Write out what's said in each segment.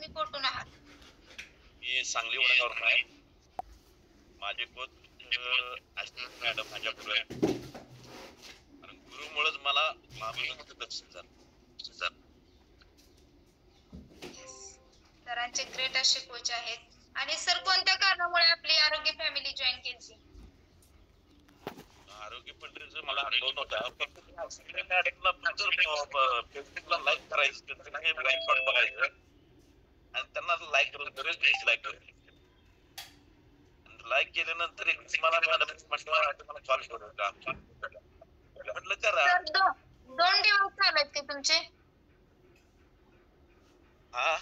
तुम्ही कुठून आहात? मी सांगली वडगावरून आहे. माझे कोच मॅडम माझ्या गुरु आहे आणि गुरुमुळेच मला महाविद्यालयाचं दर्शन झालं. सरांचे ग्रेट असे कोच आहेत. आणि सर कोणत्या कारणामुळे आपली आरोग्य फॅमिली जॉईन केली? आरोग्य पंढरीचं मला अनुभव नव्हता. फेसबुकला लाईक करायचं, त्यांचं लाईक बघायचं आणि त्यांना लाईक करून बरेच दिवस लाईक करून लाईक केल्यानंतर एक मला मॅडम म्हटलं मला कॉल करू का, म्हटलं करा. दोन दिवस झालेत की तुमचे? हा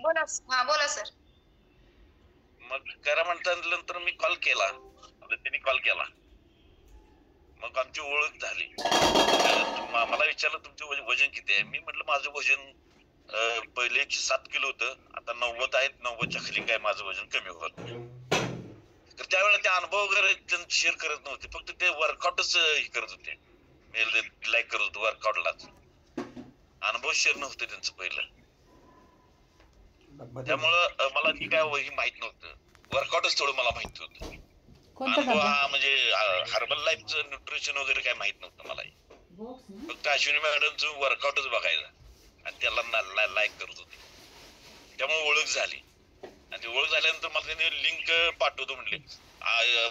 बोला सर. मग करा म्हटल्यानंतर मी कॉल केला, त्यांनी कॉल केला, मग आमची ओळख झाली. मला विचारलं तुमचं वजन किती आहे? मी म्हटलं माझं वजन पहिले 107 किलो होतं, आता 90 आहे. 90च्या खाली काय माझं वजन कमी होत. तर त्यावेळेला ते अनुभव वगैरे शेअर करत नव्हते, फक्त ते वर्कआउटच हे करत होते, लाईक करत होतो वर्कआउटलाच. अनुभव शेअर नव्हते त्यांचं पहिलं. त्यामुळं मला ती काय वही माहित नव्हतं, वर्कआउटच थोडं मला माहित होतं. अनुभव हा म्हणजे हर्बल लाईफचं न्यूट्रिशन वगैरे काय माहित नव्हतं मला. फक्त अश्विनी मॅडमचं वर्कआउटच बघायचं आणि त्याला लाईक करत होते. त्यामुळे ओळख झाली आणि ओळख झाल्यानंतर मला त्यांनी लिंक पाठवतो म्हणले.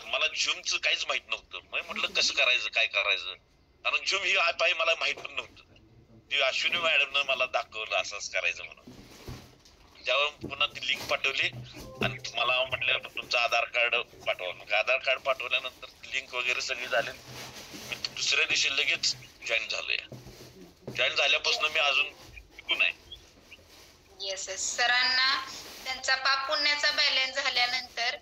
मला झूमचं काहीच माहित नव्हतं. मग म्हटलं कसं करायचं, काय करायचं, कारण झूम ही ऍप आहे मला माहित पण नव्हतं. ती अश्विनी मॅडमनं मला दाखवलं असंच करायचं म्हणून. त्यावर पुन्हा ती लिंक पाठवली आणि मला म्हटलं तुमचं आधार कार्ड पाठवा. मग आधार कार्ड पाठवल्यानंतर लिंक वगैरे सगळी झाली. मी दुसऱ्या दिवशी लगेच जॉईन झालोय. जॉईन झाल्यापासून मी अजून शिकून आहे. येस सरांना त्यांचा पाप पुण्याचा बॅलन्स झाल्यानंतर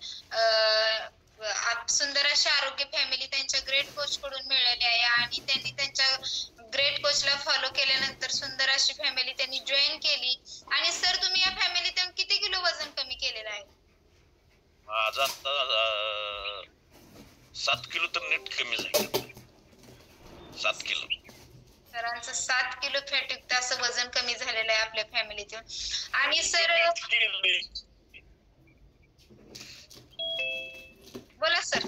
सुंदर अशी आरोग्य फॅमिली त्यांच्या ग्रेट कोच कडून मिळाली आहे आणि त्यांनी त्यांच्या ग्रेट कोचला फॉलो केल्यानंतर सुंदर अशी फॅमिली त्यांनी जॉईन केली. आणि सर तुम्ही या फॅमिलीतून किती किलो वजन कमी केलेलं आहे? माझं आता 7 किलो तर नीट कमी झालं. 7 किलो. सरांचं 7 किलो फॅटयुक्त असं वजन कमी झालेलं आहे आपल्या फॅमिलीतून. आणि सर बोला सर.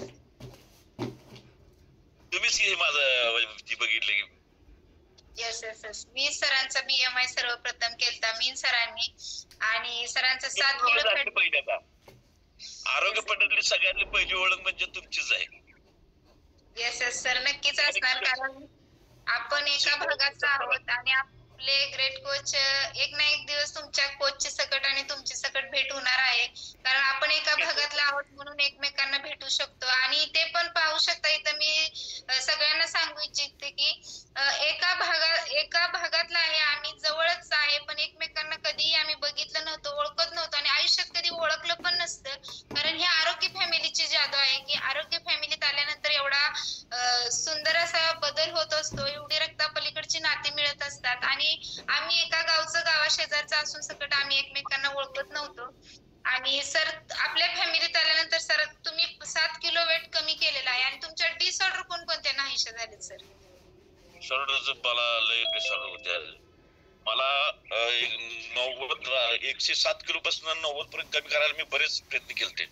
तुम्हीच माझं बघितलं की? येस मी सरांचा BMI सर्वप्रथम केलता मीन सरांनी आणि सरांचा 7 किलो फॅट. आरोग्य पद्धतीतली सगळ्यात पहिली ओळख म्हणजे तुमचीच आहे. येस सर नक्कीच असणार, कारण आपण एका भागाचा आहोत आणि आपले ग्रेट कोच एक ना एक दिवस तुमच्या कोचची सकट आणि तुमची सकट भेट होणार आहे, कारण आपण एका भागातला आहोत म्हणून एकमेकांना भेटू शकतो. आणि ते पण पाहू शकता इथं मी सगळ्यांना सांगू इच्छिते की एका भागातला आहे, आम्ही जवळच आहे, पण एकमेकांना कधीही आम्ही बघितलं नव्हतं, ओळखत नव्हतं आणि आयुष्यात कधी ओळखलं पण नसतं. कारण ही आरोग्य फॅमिलीची जादू आहे की आरोग्य फॅमिलीत आल्यानंतर एवढा सुंदर असा बदल होत असतो, एवढी रक्तापलीकडची नाती मिळत असतात. आणि आम्ही एका गावा शेजारचा असून सकट आम्ही एकमेकांना ओळखत नव्हतो. आणि सर आपल्या फॅमिलीत आल्यानंतर सर तुम्ही 7 किलो वेट कमी केलेला आहे आणि तुमच्या डिसऑर्डर कोणकोणत्या नाहीशा झालेत सर? मला लय डिसऑर्डर होते. मला 107 किलो पासून 90 पर्यंत कमी करायला मी बरेच प्रयत्न केले.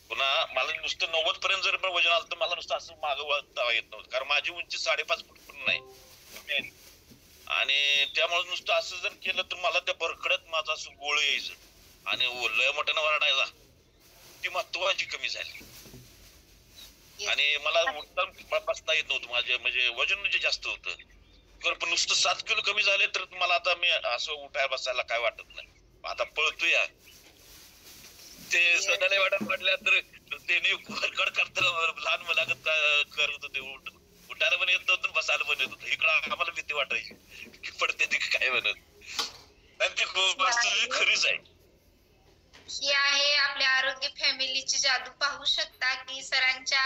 पुन्हा मला नुसतं 90 पर्यंत जर वजन आलं तर मला नुसतं असं मागं वळता येत नव्हतं, कारण माझी उंची 5.5 फूट पण नाही. आणि त्यामुळे नुसतं असं जर केलं तर मला त्या भरकड्यात माझं असं गोळ यायचं आणि लय मोठ्यानं वरडायला. ती महत्वाची कमी झाली आणि मला उठता बसता येत नव्हतं. माझे म्हणजे वजन म्हणजे जास्त होतं, पण नुसतं 7 किलो कमी झाले तर मला आता मी असं उठाय बसायला काय वाटत नाही. आता पळतोय. ते सदाला वाटत पडल्या तर त्यांनी वर्कआउट करताना लहान मुलागत करत होते. उठायला पण येत नव्हतं, बसायला पण येत होतं. इकडं आम्हाला भीती वाटायची की पडते ती काय म्हणत. आणि ती वस्तू खरीच आहे. ही आहे आपल्या आरोग्य फॅमिलीची जादू. पाहू शकता की सरांच्या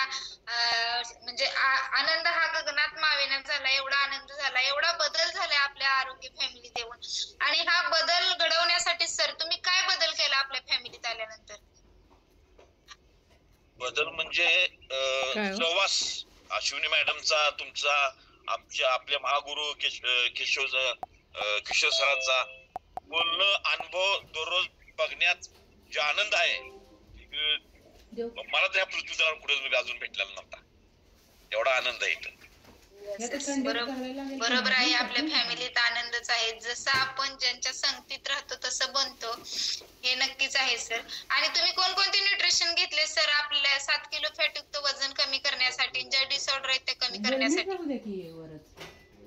म्हणजे आनंद हा गगनात मावेना झाला, एवढा आनंद झाला, एवढा बदल झालाय आपल्या आरोग्य फॅमिली देऊन. आणि हा बदल घडवण्यासाठी सर तुम्ही काय बदल केला आपल्या फॅमिलीत आल्यानंतर? बदल म्हणजे प्रवास अश्विनी मॅडमचा, तुमचा आपल्या महागुरु किशोर सरांचा बोलणं अनुभव दररोज बघण्यात जे आनंद आहे मला त्या पृथ्वीतलावर कुठेच अजून भेटलेला नव्हता. एवढा आनंद आहे इथं. बरोबर आहे. आपल्या फॅमिलीत आनंदच आहे. जसं आपण ज्यांच्या संगतीत राहतो तसं बनतो, हे नक्कीच आहे सर. आणि तुम्ही कोणकोणते न्यूट्रिशन घेतले सर आपल्या 7 किलो फॅटयुक्त वजन कमी करण्यासाठी, ज्या डिसऑर्डर आहेत ते कमी करण्यासाठी?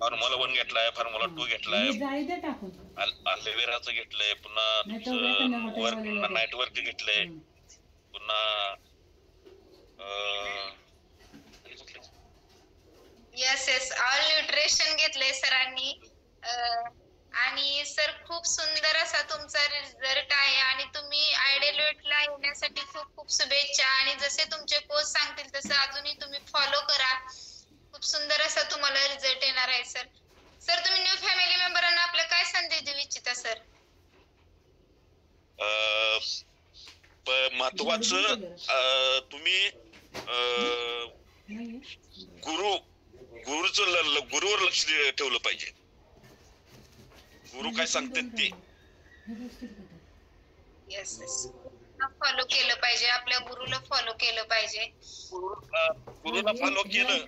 फॉर्म्युला 1 घेतलाय, फॉर्म्युला 2 घेतलाय, अल्वेराचं घेतलंय, पुन्हा नाईट वरती घेतलंय, पुन्हा येस ऑल न्यूट्रिशन घेतलंय सरांनी. आणि सर खूप सुंदर असा तुमचा रिझल्ट आहे आणि तुम्ही आयडियल वेटला येण्यासाठी खूप खूप शुभेच्छा. आणि जसे तुमचे कोच सांगतील तसं अजूनही तुम्ही फॉलो करा. खूप सुंदर असा तुम्हाला रिझल्ट येणार आहे सर. सर तुम्ही न्यू फॅमिली मेंबरांना आपला काय संदेश देऊ इच्छिता सर? महत्वाचं तुम्ही गुरुवर लक्ष ठेवलं पाहिजे. गुरु काय सांगतात ते फॉलो केलं पाहिजे. आपल्या गुरुला फॉलो केलं पाहिजे. गुरुला फॉलो केलं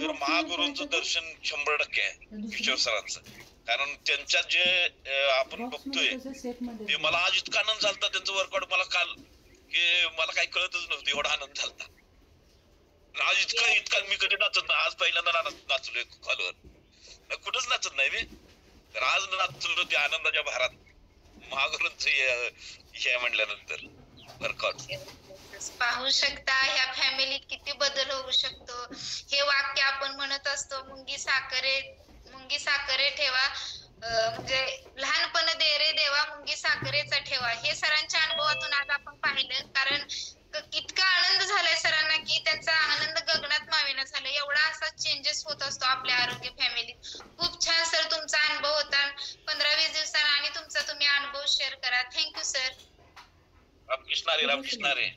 तर महागुरूंचं दर्शन 100% आहे किशोर सरांचं. कारण त्यांच्या जे आपण बघतोय ते मला आज इतका आनंद झालता त्यांचं वर्कआउट मला काल की मला काही कळतच नव्हतं, एवढा आनंद झालता. आज इतका मी कधी नाचत नाही. आज पहिल्यांदा नाचलोय कॉलवर, कुठंच नाचत नाही मी. तर आज नाचलो त्या आनंदाच्या भारात महागुरूंचं हे म्हटल्यानंतर वर्कआउट. पाहू शकता ह्या फॅमिलीत किती बदल होऊ शकतो. हे वाक्य आपण म्हणत असतो, मुंगी साखरे ठेवा, म्हणजे लहानपण दे रे देवा, मुंगी साखरेचा ठेवा. हे सरांच्या अनुभवातून आज आपण पाहिलं. कारण इतका आनंद झालाय सरांना की त्यांचा आनंद गगनात मावेना झाला. एवढा असा चेंजेस होत असतो आपल्या आरोग्य फॅमिलीत. खूप छान सर तुमचा अनुभव होता. 15-20 दिवसांना आणि तुमचा तुम्ही अनुभव शेअर करा. Thank you sir. रामकृष्ण हरी.